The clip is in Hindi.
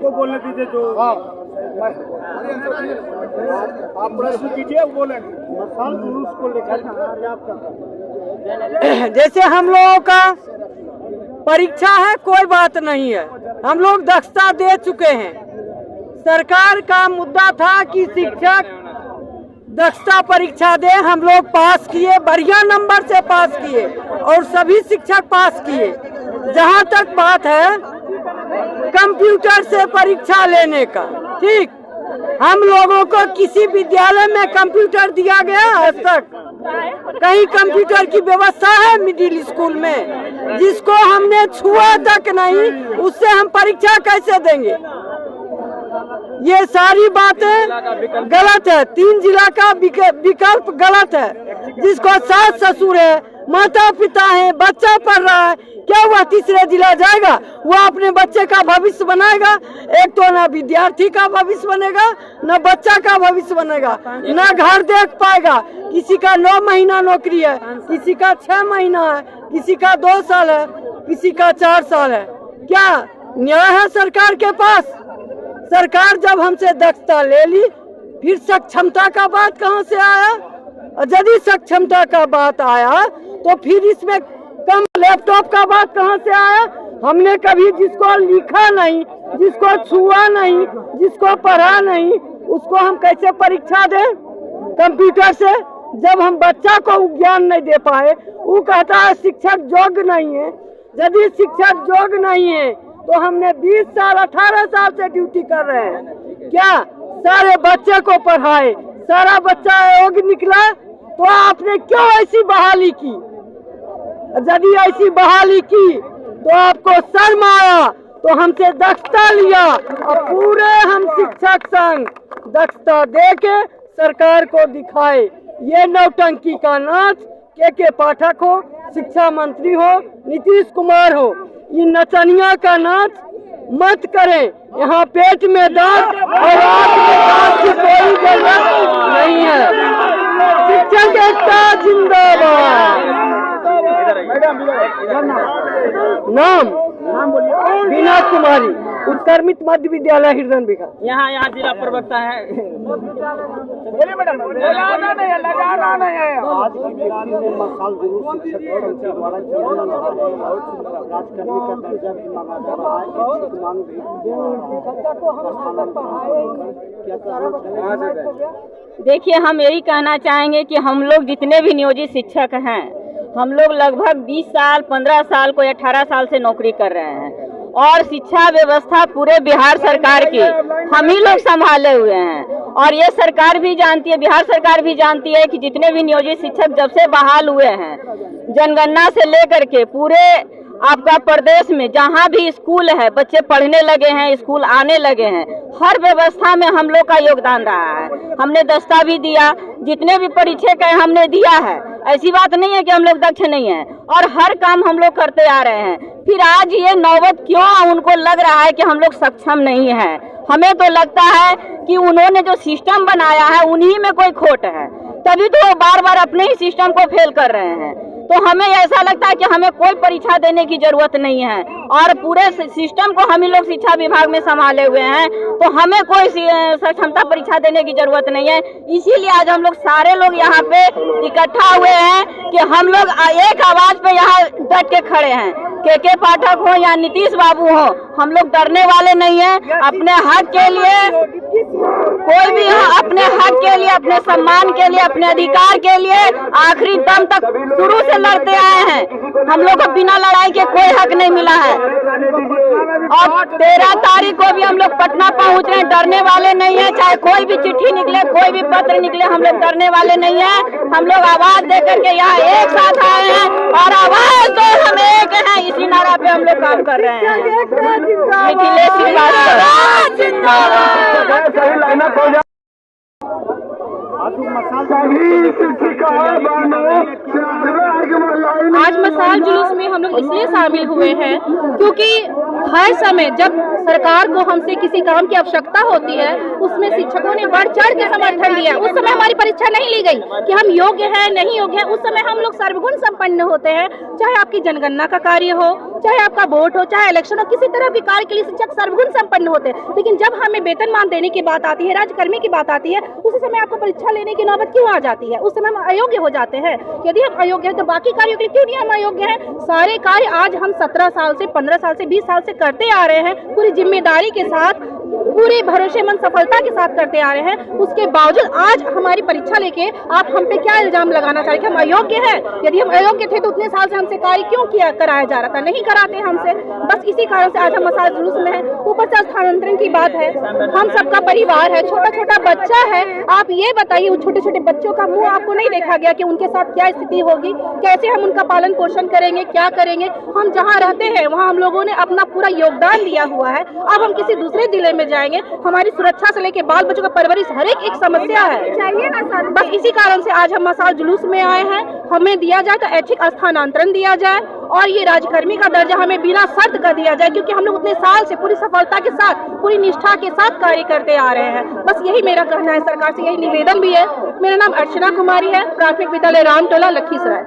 उनको बोलने दीजिए जो आप प्रश्न कीजिए, वो बोलेंगे। मसाल जुलूस को लेकर जैसे हम लोगों का परीक्षा है, कोई बात नहीं है, हम लोग दक्षता दे चुके हैं। सरकार का मुद्दा था कि शिक्षक दक्षता परीक्षा दे, हम लोग पास किए, बढ़िया नंबर से पास किए और सभी शिक्षक पास किए। जहां तक बात है कंप्यूटर से परीक्षा लेने का, ठीक, हम लोगों को किसी विद्यालय में कंप्यूटर दिया गया आज तक? कहीं कंप्यूटर की व्यवस्था है मिडिल स्कूल में? जिसको हमने छुआ तक नहीं, उससे हम परीक्षा कैसे देंगे? ये सारी बातें गलत है। 3 जिला का विकल्प गलत है। जिसको सास ससुर है, माता पिता है, बच्चा पढ़ रहा है, क्या वह तीसरे जिला जाएगा? वह अपने बच्चे का भविष्य बनाएगा? एक तो ना विद्यार्थी का भविष्य बनेगा, न बच्चा का भविष्य बनेगा, न घर देख पाएगा। किसी का 9 महीना नौकरी है, किसी का 6 महीना है, किसी का 2 साल है, किसी का 4 साल है। क्या न्याय है सरकार के पास? सरकार जब हमसे दक्षता ले ली, फिर सक्षमता का बात कहाँ से आया? और यदि सक्षमता का बात आया तो फिर इसमें कम लैपटॉप का बात कहाँ से आया? हमने कभी जिसको लिखा नहीं, जिसको छुआ नहीं, जिसको पढ़ा नहीं, उसको हम कैसे परीक्षा दें कंप्यूटर से? जब हम बच्चा को ज्ञान नहीं दे पाए, वो कहता है शिक्षक योग्य नहीं है। यदि शिक्षक योग्य नहीं है तो हमने 20 साल 18 साल से ड्यूटी कर रहे हैं, क्या सारे बच्चे को पढ़ाए, सारा बच्चा योग्य निकला? तो आपने क्यों ऐसी बहाली की? यदि ऐसी बहाली की तो आपको शर्म आया तो हमसे दक्षता लिया और पूरे हम शिक्षक संघ दक्षता दे के सरकार को दिखाए। ये नौटंकी का नाच के पाठक हो, शिक्षा मंत्री हो, नीतीश कुमार हो, ये नचनिया का नाच मत करें। यहाँ पेट में दर्द और आँख में दांत की कोई जरूरत नहीं है। शिक्षक एकता जिंदाबाद। नाम बीना कुमारी, उत्कर्मित मध्य विद्यालय हिरदन बिघा। यहाँ जिला प्रवक्ता है। बोलिए मैडम। लगाना नहीं है, लगाना नहीं है। आज की व्यक्ति ने मसाल जुलूस शिक्षक द्वारा किया जा रहा है, राजकर्मी का दर्जा भी मांगा जा रहा है, इच्छुक मांग भी देखिए, हम यही कहना चाहेंगे कि हम लोग जितने भी नियोजित शिक्षक हैं, हम लोग लगभग 20 साल 15 साल को 18 साल से नौकरी कर रहे हैं और शिक्षा व्यवस्था पूरे बिहार सरकार की हम ही लोग संभाले हुए हैं। और ये सरकार भी जानती है, बिहार सरकार भी जानती है कि जितने भी नियोजित शिक्षक जब से बहाल हुए हैं, जनगणना से लेकर के पूरे आपका प्रदेश में जहाँ भी स्कूल है, बच्चे पढ़ने लगे हैं, स्कूल आने लगे हैं, हर व्यवस्था में हम लोग का योगदान रहा है। हमने दस्ता भी दिया, जितने भी परीक्षा का हमने दिया है। ऐसी बात नहीं है कि हम लोग दक्ष नहीं हैं और हर काम हम लोग करते आ रहे हैं। फिर आज ये नौबत क्यों उनको लग रहा है कि हम लोग सक्षम नहीं है? हमें तो लगता है कि उन्होंने जो सिस्टम बनाया है उन्हीं में कोई खोट है, तभी तो वो बार बार अपने ही सिस्टम को फेल कर रहे हैं। तो हमें ऐसा लगता है कि हमें कोई परीक्षा देने की जरूरत नहीं है और पूरे सिस्टम को हम ही लोग शिक्षा विभाग में संभाले हुए हैं, तो हमें कोई सक्षमता परीक्षा देने की जरूरत नहीं है। इसीलिए आज हम लोग सारे लोग यहाँ पे इकट्ठा हुए हैं कि हम लोग एक आवाज पे यहाँ डट के खड़े हैं। के पाठक हो या नीतीश बाबू हो, हम लोग डरने वाले नहीं हैं। अपने हक के लिए कोई भी हो, अपने हक के लिए, अपने सम्मान के लिए, अपने अधिकार के लिए आखिरी दम तक शुरू से लड़ते आए हैं। हम लोग को बिना लड़ाई के कोई हक नहीं मिला है और 13 तारीख को भी हम लोग पटना पहुंच रहे हैं। डरने वाले नहीं है, चाहे कोई भी चिट्ठी निकले, कोई भी पत्र निकले, हम लोग डरने वाले नहीं है। हम लोग आवाज दे करके यहाँ एक साथ आए हैं और आवाज दो हम एक हैं, इसी नारा पे हम लोग काम कर रहे हैं। मिथिलेश आज मसाल जुलूस में हम लोग इसलिए शामिल हुए हैं क्योंकि हर समय जब सरकार को हमसे किसी काम की आवश्यकता होती है उसमें शिक्षकों ने बढ़ चढ़ के समर्थन दिया। उस समय हमारी परीक्षा नहीं ली गई कि हम योग्य हैं नहीं योग्य हैं। उस समय हम लोग सर्वगुण संपन्न होते हैं, चाहे आपकी जनगणना का कार्य हो, चाहे आपका वोट हो, चाहे इलेक्शन हो, किसी तरह के कार्य के लिए शिक्षक सर्वगुण संपन्न होते हैं। लेकिन जब हमें वेतनमान देने की बात आती है, राज्यकर्मी की बात आती है, उसी समय आपको परीक्षा लेने की नौबत क्यों आ जाती है? उस समय हम अयोग्य हो जाते हैं। यदि हम अयोग्य हैं तो बाकी कार्यों के लिए क्यों नहीं हम अयोग्य हैं? सारे कार्य आज हम 17 साल से, 15 साल से, 20 साल से करते आ रहे हैं, पूरी जिम्मेदारी के साथ, पूरी भरोसेमंद सफलता के साथ करते आ रहे हैं। उसके बावजूद आज हमारी परीक्षा लेके आप हम पे क्या इल्जाम लगाना चाहिए कि हम अयोग्य हैं? यदि हम अयोग्य थे तो उतने साल से हमसे कार्य क्यों किया कराया जा रहा था? नहीं कराते हमसे। बस इसी कारण से आज हम मसाल जुलूस में हैं। ऊपर से स्थानांतरण की बात है, हम सबका परिवार है, छोटा छोटा बच्चा है। आप ये बताइए उन छोटे छोटे बच्चों का मुंह आपको नहीं देखा गया कि उनके साथ क्या स्थिति होगी, कैसे हम उनका पालन पोषण करेंगे, क्या करेंगे? हम जहाँ रहते हैं वहाँ हम लोगों ने अपना पूरा योगदान दिया हुआ है। अब हम किसी दूसरे जिले में जाएंगे, हमारी सुरक्षा से लेके बाल बच्चों का परवरिश हर एक समस्या है। चाहिए ना सर। बस इसी कारण से आज हम मसाल जुलूस में आए हैं। हमें दिया जाए तो ऐच्छिक स्थानांतरण दिया जाए और ये राज्यकर्मी का दर्जा हमें बिना शर्त का दिया जाए, क्योंकि हम लोग उतने साल से पूरी सफलता के साथ, पूरी निष्ठा के साथ कार्य करते आ रहे हैं। बस यही मेरा कहना है, सरकार से यही निवेदन भी है। मेरा नाम अर्चना कुमारी है, प्राथमिक विद्यालय रामटोला, लखीसराय।